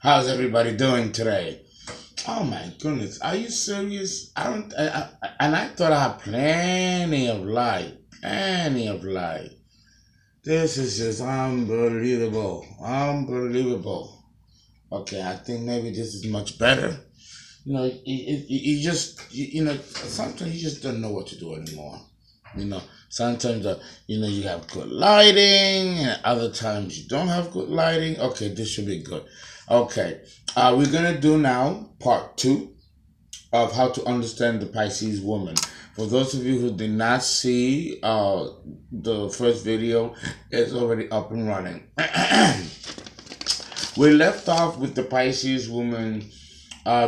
How's everybody doing today? Oh my goodness, are you serious? I don't. And I thought I had plenty of light, plenty of light. This is just unbelievable, unbelievable. Okay, I think maybe this is much better. You just sometimes you just don't know what to do anymore. You know, sometimes you have good lighting, and other times you don't have good lighting. Okay, this should be good. Okay, we're gonna do now part two of how to understand the Pisces woman. For those of you who did not see the first video, it's already up and running. We left off with the Pisces woman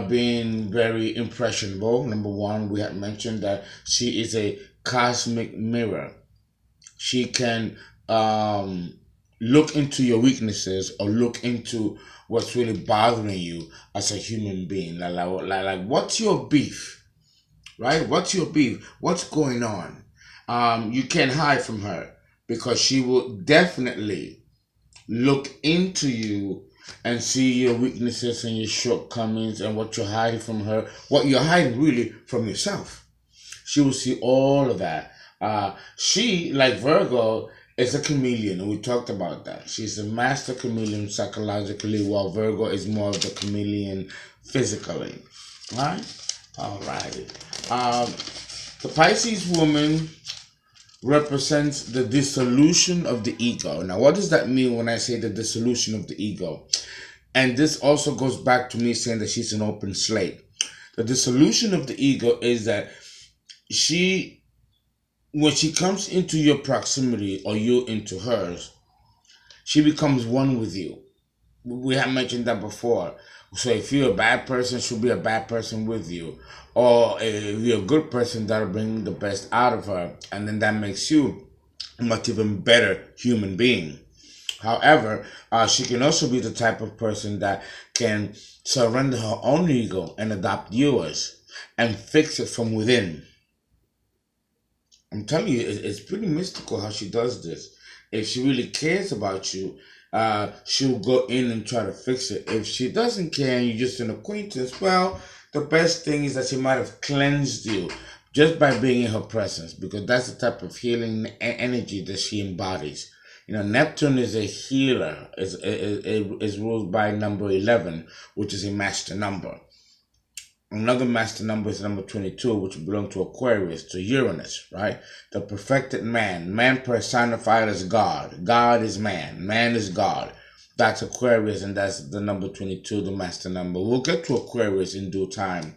being very impressionable. Number one, we had mentioned that she is a cosmic mirror. She can look into your weaknesses or look into what's really bothering you as a human being. Like what's your beef, right? What's your beef? What's going on? You can't hide from her because she will definitely look into you and see your weaknesses and your shortcomings and what you're hiding from her, what you're hiding really from yourself. She will see all of that. She, like Virgo, is a chameleon, and we talked about that. She's a master chameleon psychologically, while Virgo is more of the chameleon physically. Right? All right. The Pisces woman represents the dissolution of the ego. Now, what does that mean when I say the dissolution of the ego? And this also goes back to me saying that she's an open slate. The dissolution of the ego is that when she comes into your proximity or you into hers, she becomes one with you. We have mentioned that before. So if you're a bad person, she'll be a bad person with you. Or if you're a good person, that'll bring the best out of her. And then that makes you a much even better human being. However, she can also be the type of person that can surrender her own ego and adopt yours and fix it from within. I'm telling you, it's pretty mystical how she does this. If she really cares about you, she'll go in and try to fix it. If she doesn't care and you're just an acquaintance, well, the best thing is that she might have cleansed you just by being in her presence, because that's the type of healing energy that she embodies. Neptune is a healer, is ruled by number 11, which is a master number. Another master number is number 22, which belongs to Aquarius, to Uranus, right? The perfected man. Man personified as God. God is man. Man is God. That's Aquarius, and that's the number 22, the master number. We'll get to Aquarius in due time.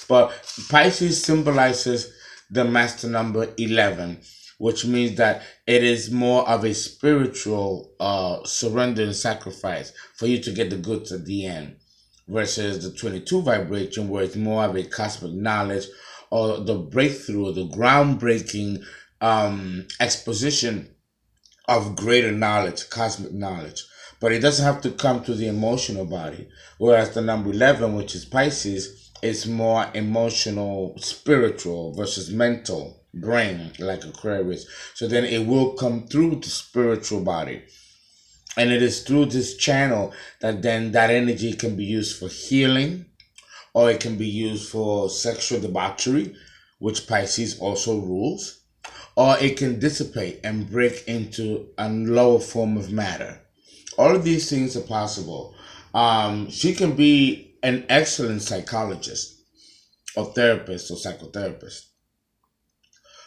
But Pisces symbolizes the master number 11, which means that it is more of a spiritual surrender and sacrifice for you to get the goods at the end, versus the 22 vibration, where it's more of a cosmic knowledge or the breakthrough, the groundbreaking exposition of greater knowledge, cosmic knowledge. But it doesn't have to come to the emotional body. Whereas the number 11, which is Pisces, is more emotional, spiritual versus mental, brain, like Aquarius. So then it will come through the spiritual body. And it is through this channel that then that energy can be used for healing, or it can be used for sexual debauchery, which Pisces also rules, or it can dissipate and break into a lower form of matter. All of these things are possible. She can be an excellent psychologist or therapist or psychotherapist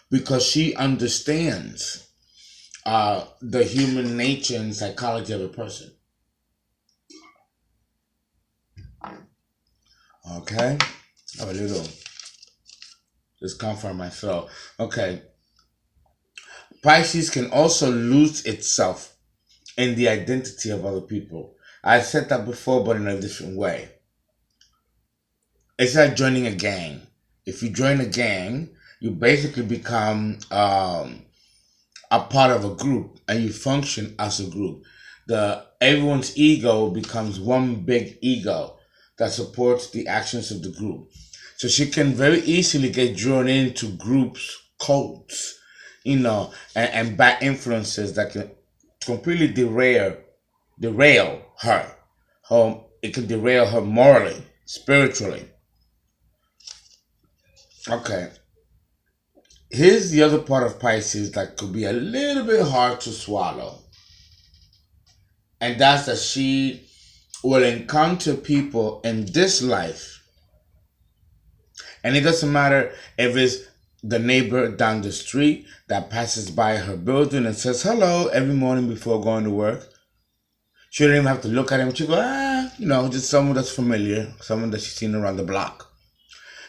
because she understands the human nature and psychology of a person. Okay? Have a little discomfort myself. Okay. Pisces can also lose itself in the identity of other people. I said that before, but in a different way. It's like joining a gang. If you join a gang, you basically become a part of a group, and you function as a group. Everyone's ego becomes one big ego that supports the actions of the group. So she can very easily get drawn into groups, cults, and bad influences that can completely derail her it can derail her morally, spiritually. Okay. Here's the other part of Pisces that could be a little bit hard to swallow. And that's that she will encounter people in this life. And it doesn't matter if it's the neighbor down the street that passes by her building and says hello every morning before going to work. She don't even have to look at him. She go, just someone that's familiar, someone that she's seen around the block.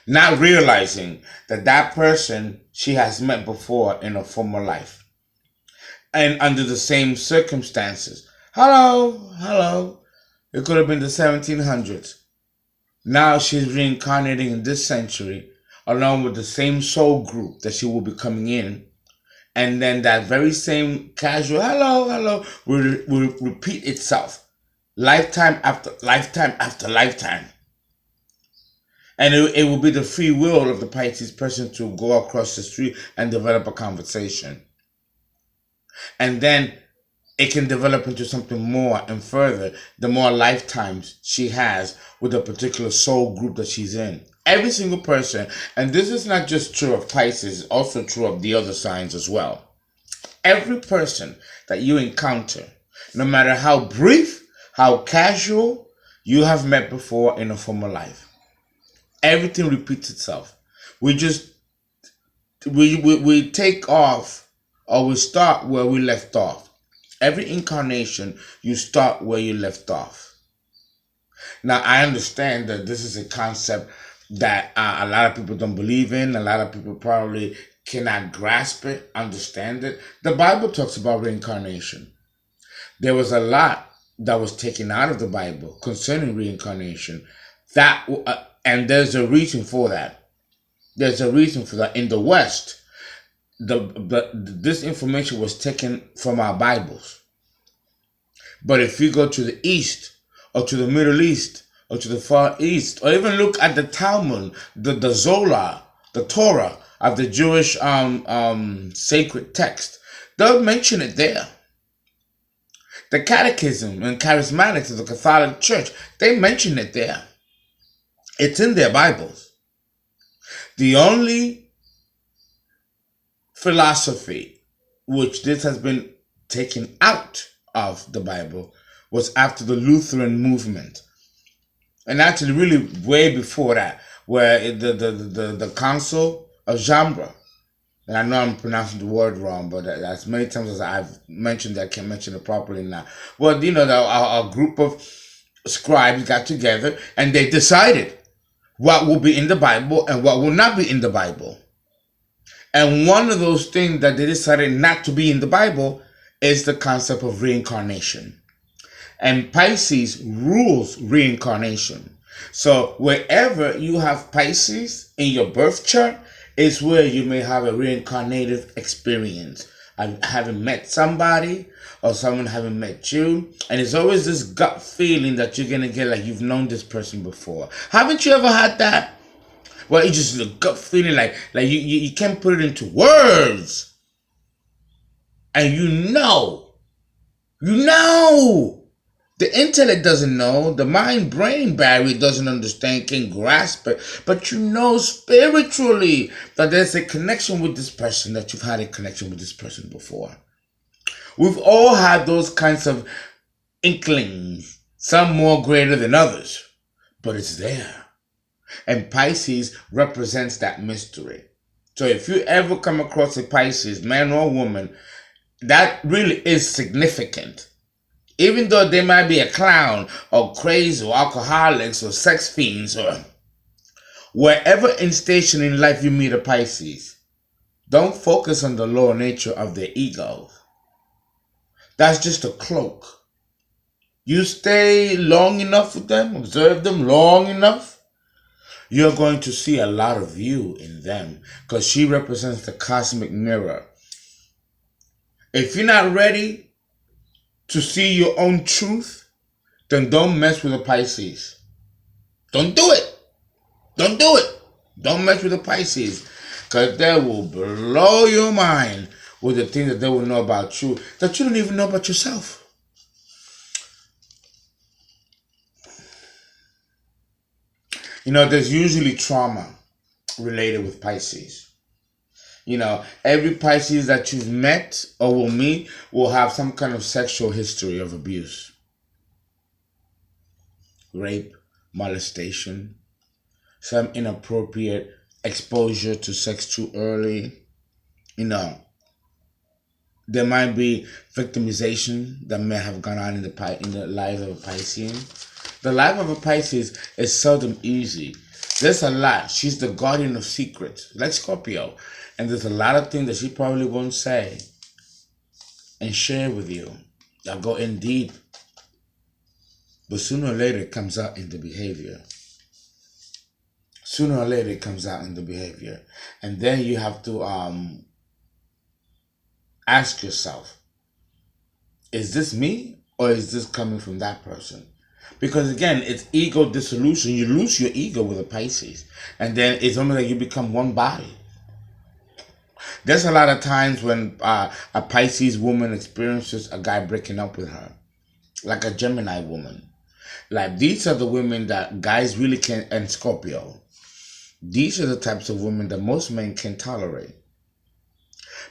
Not realizing that that person she has met before in a former life. And under the same circumstances. Hello. It could have been the 1700s. Now she's reincarnating in this century along with the same soul group that she will be coming in. And then that very same casual hello will repeat itself lifetime after lifetime after lifetime. And it will be the free will of the Pisces person to go across the street and develop a conversation. And then it can develop into something more and further the more lifetimes she has with a particular soul group that she's in. Every single person, and this is not just true of Pisces, it's also true of the other signs as well. Every person that you encounter, no matter how brief, how casual, you have met before in a former life. Everything repeats itself. We take off, or we start where we left off. Every incarnation, you start where you left off. Now, I understand that this is a concept that a lot of people don't believe in. A lot of people probably cannot grasp it, understand it. The Bible talks about reincarnation. There was a lot that was taken out of the Bible concerning reincarnation. And there's a reason for that. There's a reason for that. In the West, this information was taken from our Bibles. But if you go to the East, or to the Middle East, or to the Far East, or even look at the Talmud, the Zola, the Torah of the Jewish sacred text, they'll mention it there. The Catechism and Charismatics of the Catholic Church, they mention it there. It's in their Bibles. The only philosophy which this has been taken out of the Bible was after the Lutheran movement. And actually really way before that, where the Council of Jambra, and I know I'm pronouncing the word wrong, but as many times as I've mentioned that, I can't mention it properly now. Well, a group of scribes got together and they decided what will be in the Bible and what will not be in the Bible. And one of those things that they decided not to be in the Bible is the concept of reincarnation. And Pisces rules reincarnation. So wherever you have Pisces in your birth chart is where you may have a reincarnative experience. Having met somebody or someone having met you. And it's always this gut feeling that you're going to get like you've known this person before. Haven't you ever had that? Well, it's just a gut feeling like you can't put it into words. And you know. The intellect doesn't know. The mind-brain barrier doesn't understand, can't grasp it. But you know spiritually that there's a connection with this person, that you've had a connection with this person before. We've all had those kinds of inklings, some more greater than others. But it's there. And Pisces represents that mystery. So if you ever come across a Pisces, man or woman, that really is significant. Even though they might be a clown or crazy or alcoholics or sex fiends or wherever in station in life you meet a Pisces, don't focus on the lower nature of their ego. That's just a cloak. You stay long enough with them, observe them long enough, you're going to see a lot of you in them because she represents the cosmic mirror. If you're not ready to see your own truth, then don't mess with a Pisces. Don't do it. Don't mess with a Pisces, because they will blow your mind with the things that they will know about you that you don't even know about yourself. There's usually trauma related with Pisces. Every Pisces that you've met or will meet will have some kind of sexual history of abuse, rape, molestation, some inappropriate exposure to sex too early. You know, there might be victimization that may have gone on in the life of a Piscean. The life of a Pisces is seldom easy. There's a lot. She's the guardian of secrets, like Scorpio. And there's a lot of things that she probably won't say and share with you. I'll go in deep. But sooner or later it comes out in the behavior. Sooner or later it comes out in the behavior. And then you have to ask yourself, is this me or is this coming from that person? Because again, it's ego dissolution. You lose your ego with a Pisces. And then it's almost like you become one body. There's a lot of times when a Pisces woman experiences a guy breaking up with her, like a Gemini woman. Like these are the women that guys really can, and Scorpio. These are the types of women that most men can tolerate.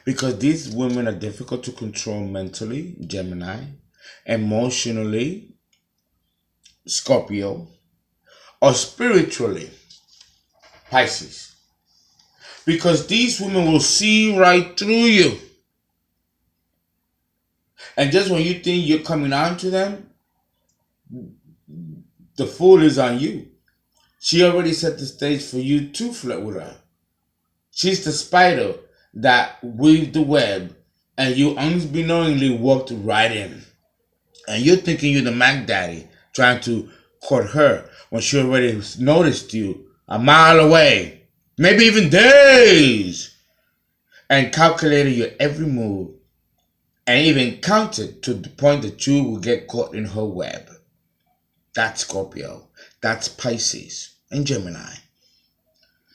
Because these women are difficult to control mentally, Gemini, emotionally, Scorpio, or spiritually, Pisces. Because these women will see right through you. And just when you think you're coming on to them, the fool is on you. She already set the stage for you to flirt with her. She's the spider that weaved the web and you unbeknowingly walked right in. And you're thinking you're the Mac Daddy trying to court her when she already noticed you a mile away, maybe even days, and calculated your every move and even counted to the point that you will get caught in her web. That's Scorpio. That's Pisces and Gemini.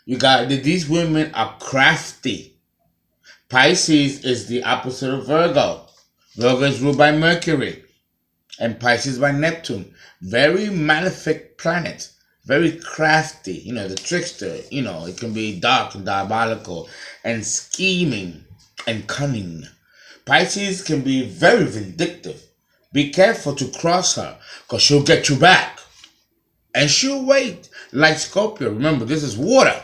You got these women are crafty. Pisces is the opposite of Virgo. Virgo is ruled by Mercury and Pisces by Neptune. Very malefic planets. Very crafty. The trickster. It can be dark and diabolical and scheming and cunning. Pisces can be very vindictive. Be careful to cross her because she'll get you back. And she'll wait. Like Scorpio. Remember, this is water.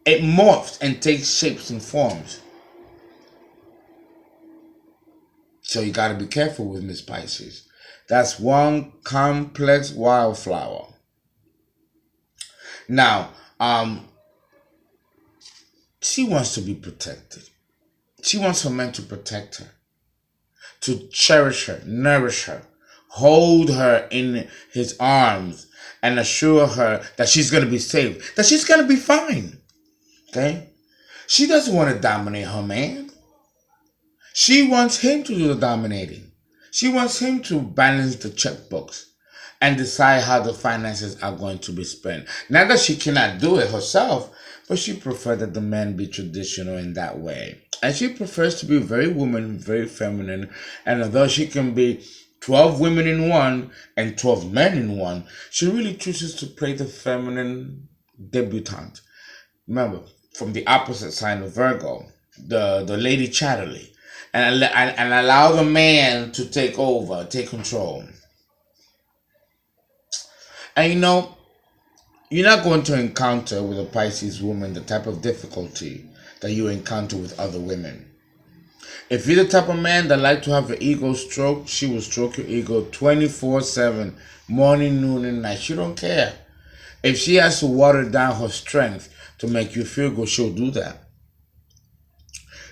It morphs and takes shapes and forms. So you got to be careful with Miss Pisces. That's one complex wildflower. Now, she wants to be protected. She wants her man to protect her, to cherish her, nourish her, hold her in his arms, and assure her that she's going to be safe, that she's going to be fine. Okay? She doesn't want to dominate her man. She wants him to do the dominating. She wants him to balance the checkbooks and decide how the finances are going to be spent. Not that she cannot do it herself, but she prefers that the man be traditional in that way. And she prefers to be very woman, very feminine. And although she can be 12 women in one and 12 men in one, she really chooses to play the feminine debutante. Remember, from the opposite sign of Virgo, the Lady Chatterley. And allow the man to take over, take control. And you're not going to encounter with a Pisces woman the type of difficulty that you encounter with other women. If you're the type of man that like to have an ego stroke, she will stroke your ego 24/7, morning, noon, and night. She don't care. If she has to water down her strength to make you feel good, she'll do that.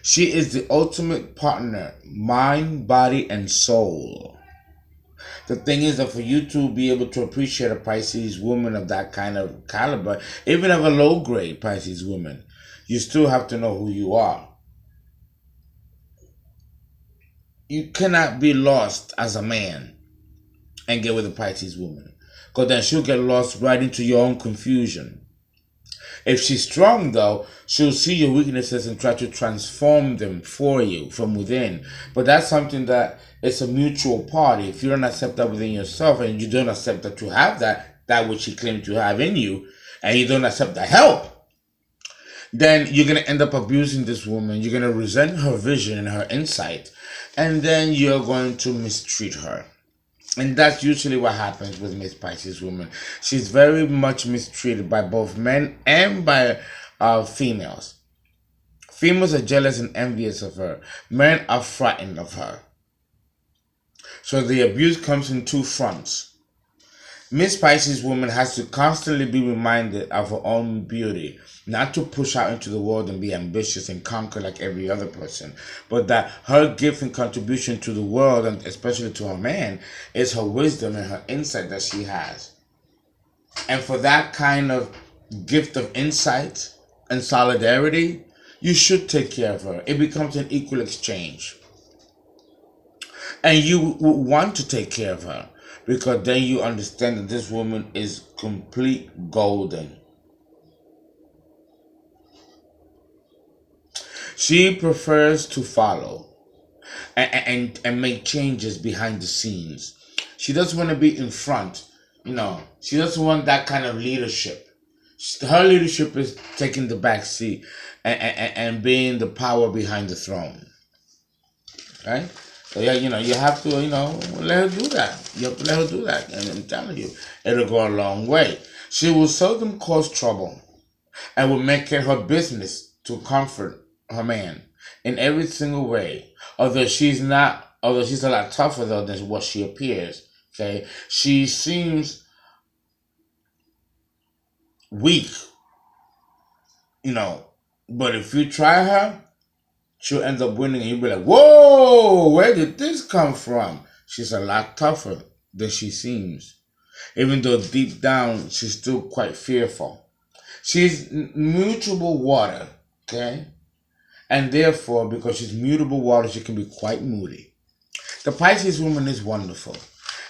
She is the ultimate partner, mind, body, and soul. The thing is that for you to be able to appreciate a Pisces woman of that kind of caliber, even of a low-grade Pisces woman, you still have to know who you are. You cannot be lost as a man and get with a Pisces woman, because then she'll get lost right into your own confusion. If she's strong, though, she'll see your weaknesses and try to transform them for you from within. But that's something that it's a mutual party. If you don't accept that within yourself and you don't accept that you have that that which he claimed to have in you, and you don't accept the help, then you're going to end up abusing this woman. You're going to resent her vision and her insight, and then you're going to mistreat her. And that's usually what happens with Miss Pisces woman. She's very much mistreated by both men and by females. Females are jealous and envious of her. Men are frightened of her. So the abuse comes in two fronts. Miss Pisces woman has to constantly be reminded of her own beauty, not to push out into the world and be ambitious and conquer like every other person, but that her gift and contribution to the world, and especially to her man, is her wisdom and her insight that she has. And for that kind of gift of insight and solidarity, you should take care of her. It becomes an equal exchange. And you will want to take care of her, because then you understand that this woman is complete golden. She prefers to follow and make changes behind the scenes. She doesn't want to be in front. She doesn't want that kind of leadership. Her leadership is taking the back seat and being the power behind the throne. Right? So yeah, you have to, let her do that. You have to let her do that. And I'm telling you, it'll go a long way. She will seldom cause trouble and will make it her business to comfort her man in every single way. Although she's a lot tougher though than what she appears. Okay. She seems weak, but if you try her, she'll end up winning, and you'll be like, whoa, where did this come from? She's a lot tougher than she seems. Even though deep down, she's still quite fearful. She's mutable water, okay? And therefore, because she's mutable water, she can be quite moody. The Pisces woman is wonderful.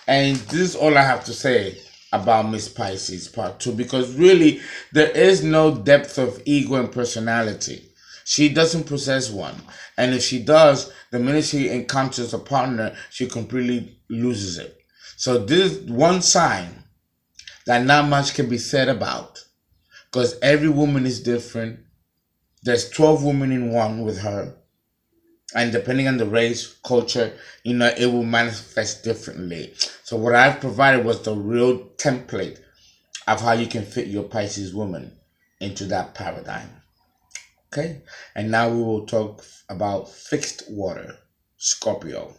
And this is all I have to say about Miss Pisces part 2, because really, there is no depth of ego and personality. She doesn't possess one. And if she does, the minute she encounters a partner, she completely loses it. So this is one sign that not much can be said about, because every woman is different. There's 12 women in one with her. And depending on the race, culture, it will manifest differently. So what I've provided was the real template of how you can fit your Pisces woman into that paradigm. Okay? And now we will talk about fixed water, Scorpio.